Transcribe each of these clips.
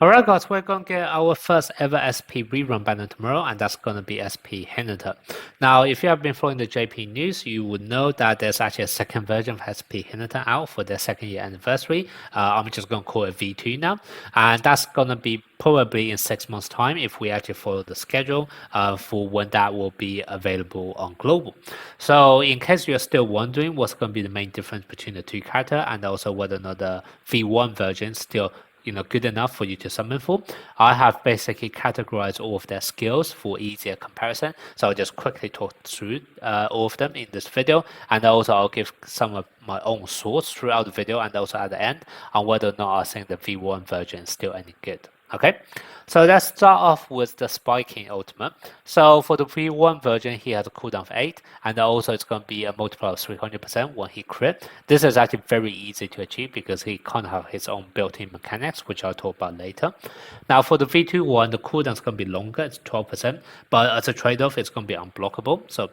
Alright guys, we're gonna get our first ever SP rerun banner tomorrow, and that's gonna be SP Hinata. Now, if you have been following the JP news, you would know that there's actually a second version of SP Hinata out for their second year anniversary. I'm just gonna call it V2 now, and that's gonna be probably in 6 months' time if we actually follow the schedule for when that will be available on global. So, in case you're still wondering what's gonna be the main difference between the two characters, and also whether or not the V1 version still good enough for you to summon for. I have basically categorized all of their skills for easier comparison. So I'll just quickly talk through all of them in this video. And also I'll give some of my own thoughts throughout the video and also at the end on whether or not I think the V1 version is still any good. Okay, so let's start off with the spiking ultimate. So for the V1 version, he has a cooldown of 8, and also it's going to be a multiplier of 300% when he crit. This is actually very easy to achieve because he can't have his own built-in mechanics, which I'll talk about later. Now for the V2 one, the cooldown is going to be longer, it's 12%, but as a trade-off, it's going to be unblockable. So,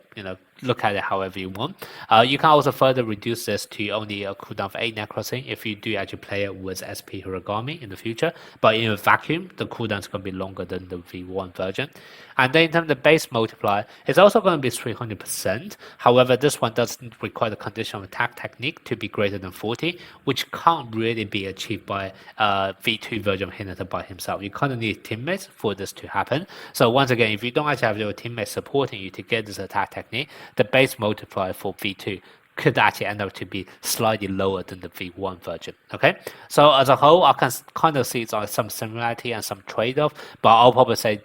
look at it however you want. You can also further reduce this to only a cooldown of 8 necrosing if you do actually play it with SP Hiragami in the future. But in a vacuum, the cooldown is going to be longer than the V1 version. And then in terms of the base multiplier, it's also going to be 300%. However, this one doesn't require the conditional attack technique to be greater than 40, which can't really be achieved by V2 version of Hinata by himself. You kind of need teammates for this to happen. So once again, if you don't actually have your teammates supporting you to get this attack technique, the base multiplier for V2 could actually end up to be slightly lower than the V1 version. Okay, so as a whole, I can kind of see some similarity and some trade-off, but I'll probably say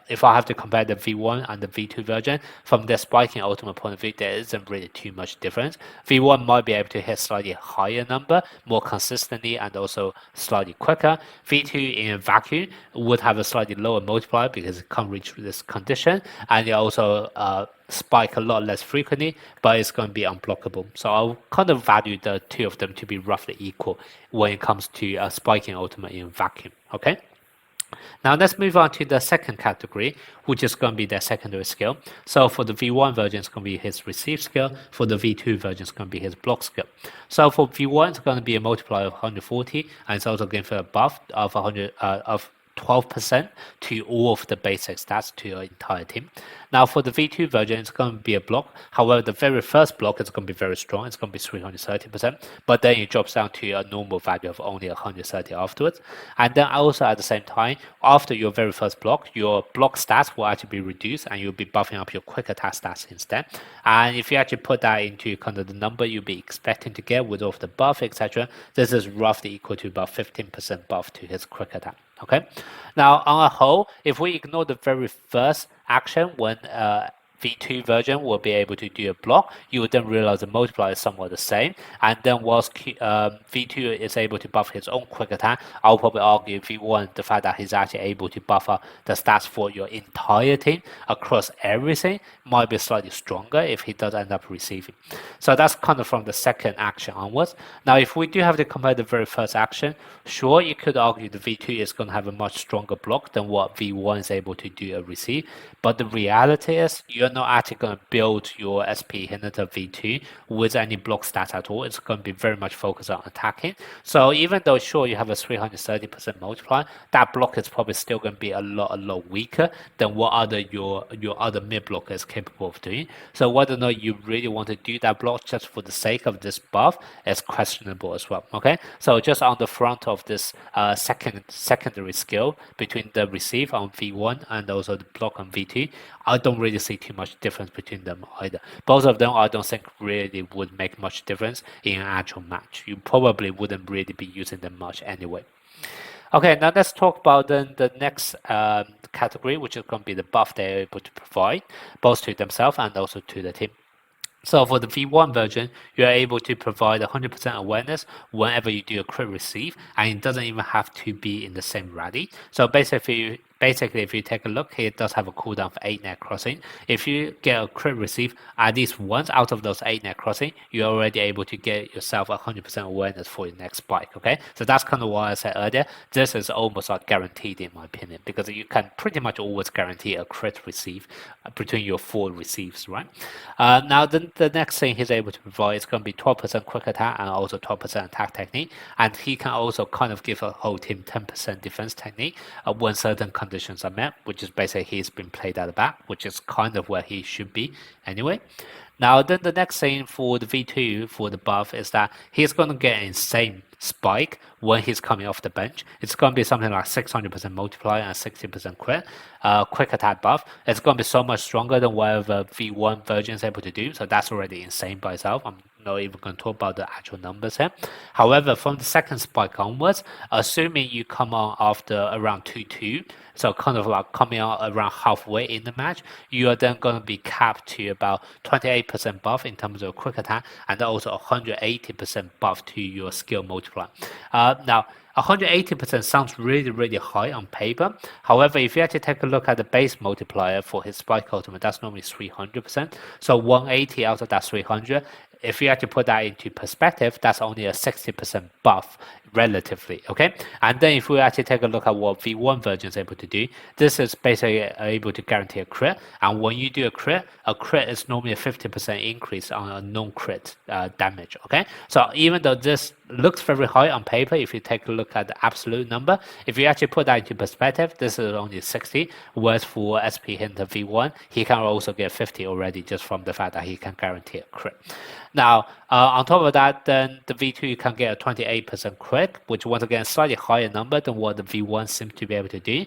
if I have to compare the V1 and the V2 version, from the spiking ultimate point of view, there isn't really too much difference. V1 might be able to hit slightly higher number, more consistently, and also slightly quicker. V2 in a vacuum would have a slightly lower multiplier because it can't reach this condition, and it also spike a lot less frequently, but it's going to be unblockable. So I'll kind of value the two of them to be roughly equal when it comes to spiking ultimate in a vacuum. Okay. Now let's move on to the second category, which is going to be their secondary skill. So for the V1 version, it's going to be his receive skill. For the V2 version, it's going to be his block skill. So for V1, it's going to be a multiplier of 140, and it's also going for a buff of 12% to all of the basic stats to your entire team. Now for the V2 version, it's going to be a block. However, the very first block is going to be very strong. It's going to be 330%, but then it drops down to a normal value of only 130 afterwards. And then also at the same time, after your very first block, your block stats will actually be reduced and you'll be buffing up your quick attack stats instead. And if you actually put that into kind of the number you'll be expecting to get with all of the buff, etc., this is roughly equal to about 15% buff to his quick attack. Okay, now on a whole, if we ignore the very first action when V2 version will be able to do a block, you will then realize the multiplier is somewhat the same. And then whilst V2 is able to buff his own quick attack, I'll probably argue V1, the fact that he's actually able to buff up the stats for your entire team across everything might be slightly stronger if he does end up receiving. So that's kind of from the second action onwards. Now, if we do have to compare the very first action, sure, you could argue the V2 is going to have a much stronger block than what V1 is able to do a receive. But the reality is you're not actually going to build your SP Hinata V2 with any block stats at all. It's going to be very much focused on attacking. So even though sure you have a 330% multiplier, that block is probably still going to be a lot weaker than what your other mid blocker is capable of doing. So whether or not you really want to do that block just for the sake of this buff is questionable as well. Okay, so just on the front of this secondary skill between the receive on V1 and also the block on V2, I don't really see too much difference between them either. Both of them I don't think really would make much difference in an actual match. You probably wouldn't really be using them much anyway. Okay, now let's talk about then the next category, which is going to be the buff they're able to provide, both to themselves and also to the team. So for the V1 version, you are able to provide 100% awareness whenever you do a crit receive, and it doesn't even have to be in the same rally. So basically basically, if you take a look, he does have a cooldown for 8 net crossing. If you get a crit receive at least once out of those 8 net crossing, you're already able to get yourself 100% awareness for your next spike, okay? So that's kind of why I said earlier, this is almost like guaranteed in my opinion, because you can pretty much always guarantee a crit receive between your 4 receives, right? Now, the next thing he's able to provide is going to be 12% quick attack and also 12% attack technique, and he can also kind of give a whole team 10% defense technique when certain conditions are met, which is basically he's been played at the back, which is kind of where he should be anyway. Now, then the next thing for the V2 for the buff is that he's going to get an insane spike when he's coming off the bench. It's going to be something like 600% multiplier and 60% crit. Quick attack buff. It's going to be so much stronger than whatever V1 version is able to do. So that's already insane by itself. I'm not even going to talk about the actual numbers here. However, from the second spike onwards, assuming you come on after around 2-2, so kind of like coming out around halfway in the match, you are then going to be capped to about 28% buff in terms of quick attack and also 180% buff to your skill multiplier. Now, 180% sounds really high on paper. However, if you actually take a look at the base multiplier for his spike ultimate, that's normally 300%. So 180 out of that 300, if you actually put that into perspective, that's only a 60% buff relatively, okay? And then if we actually take a look at what V1 version is able to do, this is basically able to guarantee a crit. And when you do a crit is normally a 50% increase on a non-crit damage, okay? So even though this looks very high on paper, if you take a look at the absolute number, if you actually put that into perspective, this is only 60, whereas for SP Hinata V1, he can also get 50 already just from the fact that he can guarantee a crit. Now, on top of that, then the V2 you can get a 28% crit, which once again slightly higher number than what the V1 seems to be able to do,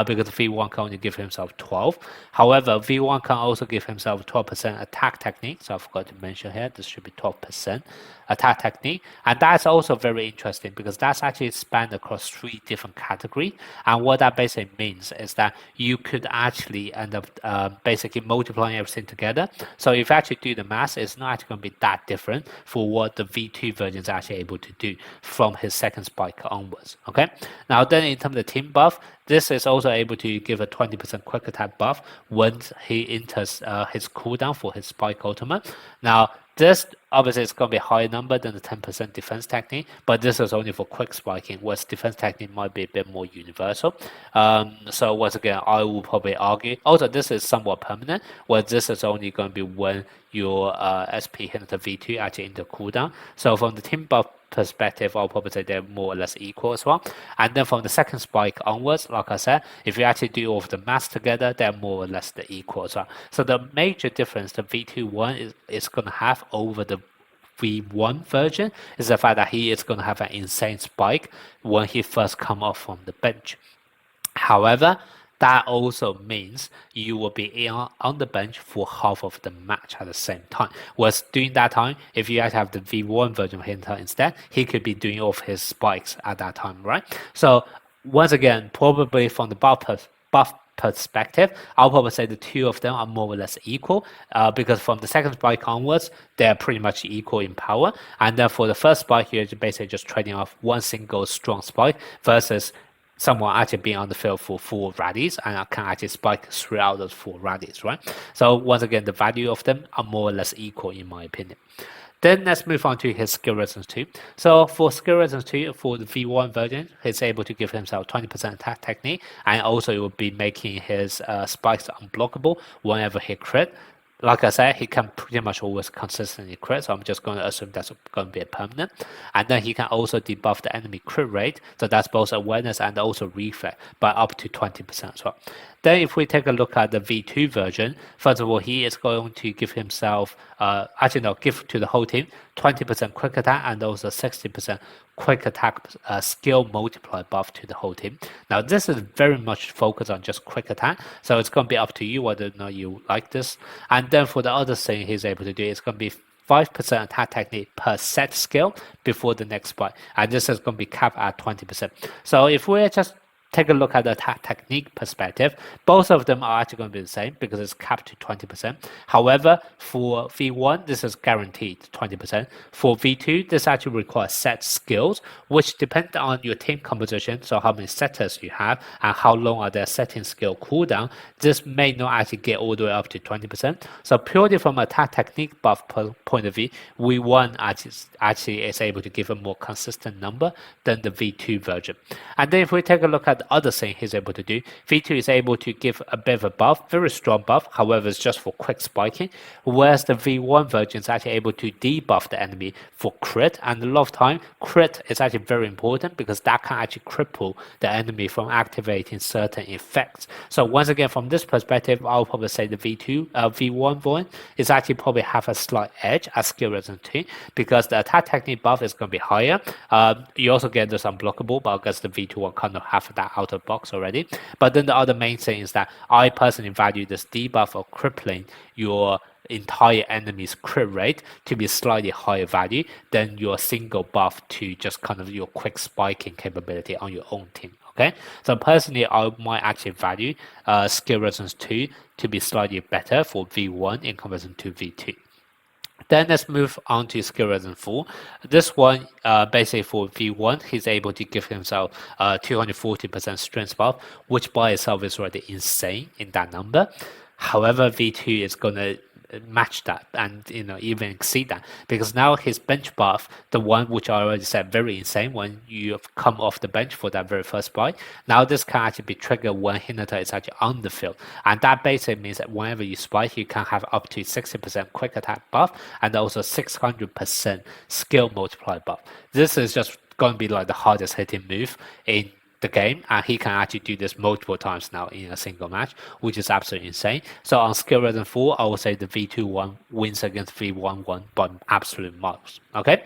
because V1 can only give himself 12. However, V1 can also give himself 12% attack technique, so I forgot to mention here, this should be 12% attack technique, and that's also very interesting because that's actually spanned across 3 different categories, and what that basically means is that you could actually end up basically multiplying everything together. So if you actually do the math, it's not actually going to be that different for what the V2 version is actually able to do from his second spike onwards, okay? Now then in terms of the team buff, this is also able to give a 20% quick attack buff once he enters his cooldown for his spike ultimate. Now, this obviously is going to be a higher number than the 10% defense technique, but this is only for quick spiking, whereas defense technique might be a bit more universal. So once again, I will probably argue. Also, this is somewhat permanent, where this is only going to be when your SP Hinata V2 actually into cooldown. So from the team buff perspective, I'll probably say they're more or less equal as well. And then from the second spike onwards, like I said, if you actually do all of the maths together, they're more or less the equal as well. So the major difference the V2 is going to have over the V1 version is the fact that he is going to have an insane spike when he first come off from the bench. However, that also means you will be on the bench for half of the match at the same time. Whereas during that time, if you actually have the V1 version of Hinata instead, he could be doing all of his spikes at that time, right? So once again, probably from the buff perspective, I'll probably say the two of them are more or less equal, because from the second spike onwards, they're pretty much equal in power. And then for the first spike, you're basically just trading off one single strong spike versus someone actually being on the field for 4 rallies and I can actually spike throughout those 4 rallies, right? So once again, the value of them are more or less equal in my opinion. Then let's move on to his skill resistance 2. So for skill resistance 2, for the V1 version, he's able to give himself 20% attack technique, and also it will be making his spikes unblockable whenever he crit. Like I said, he can pretty much always consistently crit, so I'm just going to assume that's going to be a permanent. And then he can also debuff the enemy crit rate, so that's both awareness and also reflex, by up to 20% as well. Then if we take a look at the V2 version, first of all, he is going to give himself, give to the whole team 20% quick attack and also 60% quick attack skill multiplier buff to the whole team. Now this is very much focused on just quick attack, so it's going to be up to you whether or not you like this. And then for the other thing he's able to do, it's going to be 5% attack technique per set skill before the next spike, and this is going to be capped at 20%. So if we're just take a look at the attack technique perspective, both of them are actually going to be the same because it's capped to 20%. However, for V1, this is guaranteed 20%. For V2, this actually requires set skills, which depend on your team composition, so how many setters you have and how long are their setting skill cooldown. This may not actually get all the way up to 20%. So purely from attack technique buff point of view, V1 actually is able to give a more consistent number than the V2 version. And then if we take a look at the other thing he's able to do, V2 is able to give a bit of a buff, very strong buff, however it's just for quick spiking, whereas the V1 version is actually able to debuff the enemy for crit, and a lot of time crit is actually very important because that can actually cripple the enemy from activating certain effects. So once again, from this perspective, I'll probably say the V1 version is actually probably have a slight edge as skill resistance 2 because the attack technique buff is going to be higher. You also get this unblockable, but I guess the V2 one kind of have that out of box already. But then the other main thing is that I personally value this debuff of crippling your entire enemy's crit rate to be slightly higher value than your single buff to just kind of your quick spiking capability on your own team. Okay, so personally, I might actually value skill resistance 2 to be slightly better for V1 in comparison to V2. Then let's move on to skill resistance 4. This one, basically for V1, he's able to give himself 240% strength buff, which by itself is already insane in that number. However, V2 is going to match that and even exceed that because now his bench buff, the one which I already said very insane when you have come off the bench for that very first spike, now this can actually be triggered when Hinata is actually on the field, and that basically means that whenever you spike you can have up to 60% quick attack buff and also 600% skill multiplier buff. This is just going to be like the hardest hitting move in the game, and he can actually do this multiple times now in a single match, which is absolutely insane. So on skill resistance 4, I would say the V2 one wins against V1 one by absolute miles. Okay,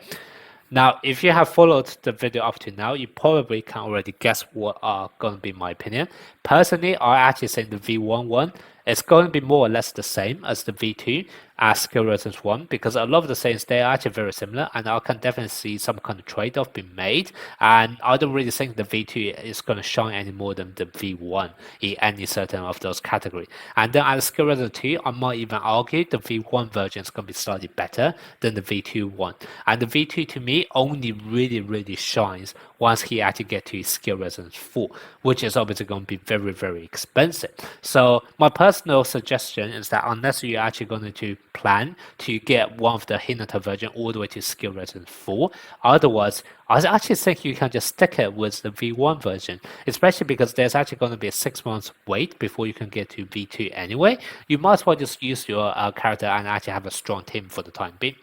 now if you have followed the video up to now, you probably can already guess what are going to be my opinion. Personally, I actually think the V1 one is going to be more or less the same as the V2 as skill resistance 1 because a lot of the things they are actually very similar, and I can definitely see some kind of trade-off being made, and I don't really think the V2 is going to shine any more than the V1 in any certain of those categories. And then as skill resistance 2, I might even argue the V1 version is going to be slightly better than the V2 one, and the V2 to me only really shines once he actually gets to his skill resistance 4, which is obviously going to be very expensive. So my personal suggestion is that unless you're actually going to plan to get one of the Hinata version all the way to skill resistance 4, otherwise I actually think you can just stick it with the V1 version, especially because there's actually going to be a 6 months wait before you can get to V2 anyway. You might as well just use your character and actually have a strong team for the time being.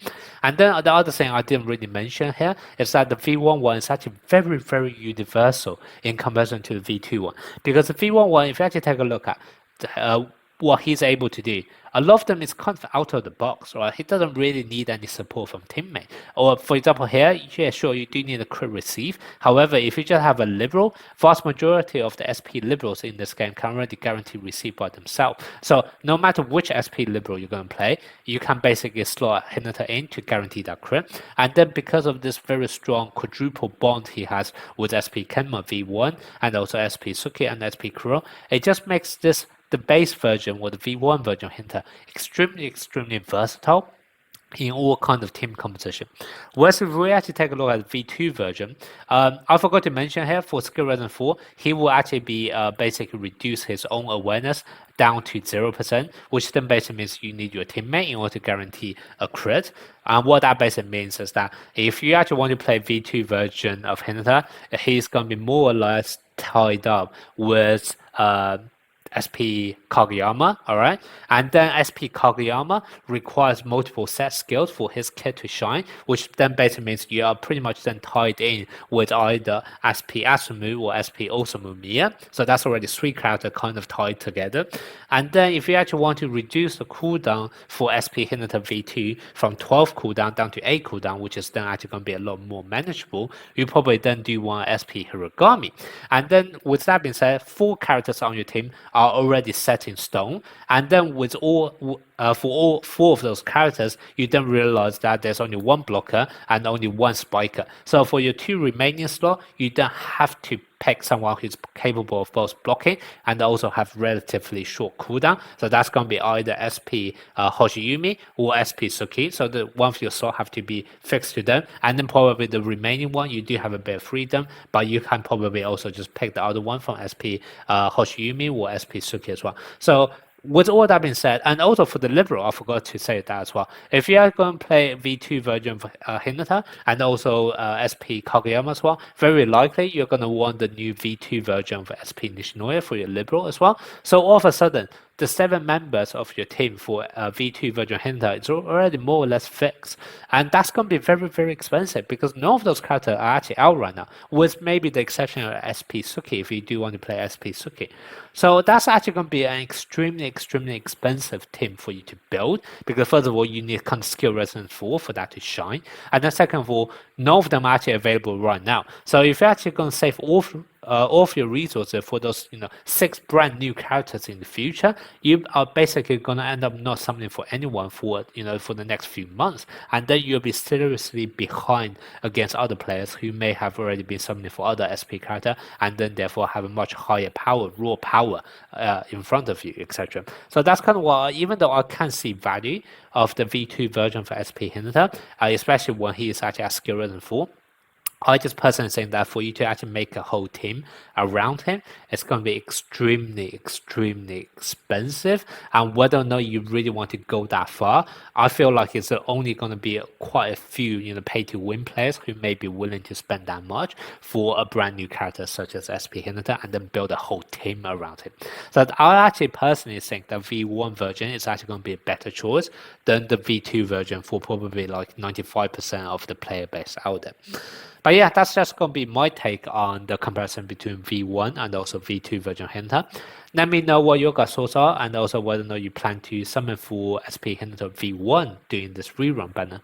And then the other thing I didn't really mention here is that the V1 one is actually very universal in comparison to the V2 one, because the V1 one, if you actually take a look at what he's able to do, a lot of them is kind of out of the box, right? He doesn't really need any support from teammate. Or for example here, yeah, sure, you do need a crit receive. However, if you just have a liberal, vast majority of the SP liberals in this game can already guarantee receive by themselves. So no matter which SP liberal you're going to play, you can basically slot Hinata in to guarantee that crit. And then because of this very strong quadruple bond he has with SP Kenma V1 and also SP Suki and SP Kuro, it just makes this the base version or the V1 version of Hinata extremely versatile in all kinds of team composition. Whereas if we actually take a look at the V2 version, I forgot to mention here for skill resistance 4, he will actually be basically reduce his own awareness down to 0%, which then basically means you need your teammate in order to guarantee a crit. And what that basically means is that if you actually want to play V2 version of Hinata, he's going to be more or less tied up with SP Kageyama, alright? And then SP Kageyama requires multiple set skills for his kit to shine, which then basically means you are pretty much then tied in with either SP Asumu or SP Osamu Miya. So that's already 3 characters kind of tied together. And then if you actually want to reduce the cooldown for SP Hinata V2 from 12 cooldown down to 8 cooldown, which is then actually going to be a lot more manageable, you probably then do want SP Hiragami. And then with that being said, 4 characters on your team are already set in stone, and then with all for all 4 of those characters, you then realize that there's only 1 blocker and only 1 spiker. So for your 2 remaining slot, you then have to pick someone who's capable of both blocking and also have relatively short cooldown. So that's going to be either SP Hoshiyumi or SP Suki. So the one of your slot have to be fixed to them. And then probably the remaining one, you do have a bit of freedom, but you can probably also just pick the other one from SP Hoshiyumi or SP Suki as well. So with all that being said, and also for the liberal, I forgot to say that as well. If you are going to play V2 version of Hinata and also SP Kageyama as well, very likely you're going to want the new V2 version of SP Nishinoya for your liberal as well. So all of a sudden, the 7 members of your team for V2 version Hinata is already more or less fixed. And that's going to be very, very expensive because none of those characters are actually out right now, with maybe the exception of SP Suki if you do want to play SP Suki. So that's actually going to be an extremely, extremely expensive team for you to build because first of all, you need kind of skill resonance 4 for that to shine. And then second of all, none of them are actually available right now. So if you're actually going to save all of your resources for those 6 brand new characters in the future, you are basically going to end up not summoning for anyone for for the next few months, and then you'll be seriously behind against other players who may have already been summoning for other SP character and then therefore have a much higher power, raw power in front of you, etc. So that's kind of why, even though I can see value of the V2 version for SP Hinata, especially when he is actually at skill resin 4, I just personally think that for you to actually make a whole team around him, it's going to be extremely, extremely expensive. And whether or not you really want to go that far, I feel like it's only going to be quite a few, pay-to-win players who may be willing to spend that much for a brand new character such as SP Hinata and then build a whole team around him. So I actually personally think that V1 version is actually going to be a better choice than the V2 version for probably like 95% of the player base out there. But yeah, that's just going to be my take on the comparison between V1 and also V2 version Hinata. Let me know what your guys' thoughts are and also whether or not you plan to summon for SP Hinata V1 during this rerun banner.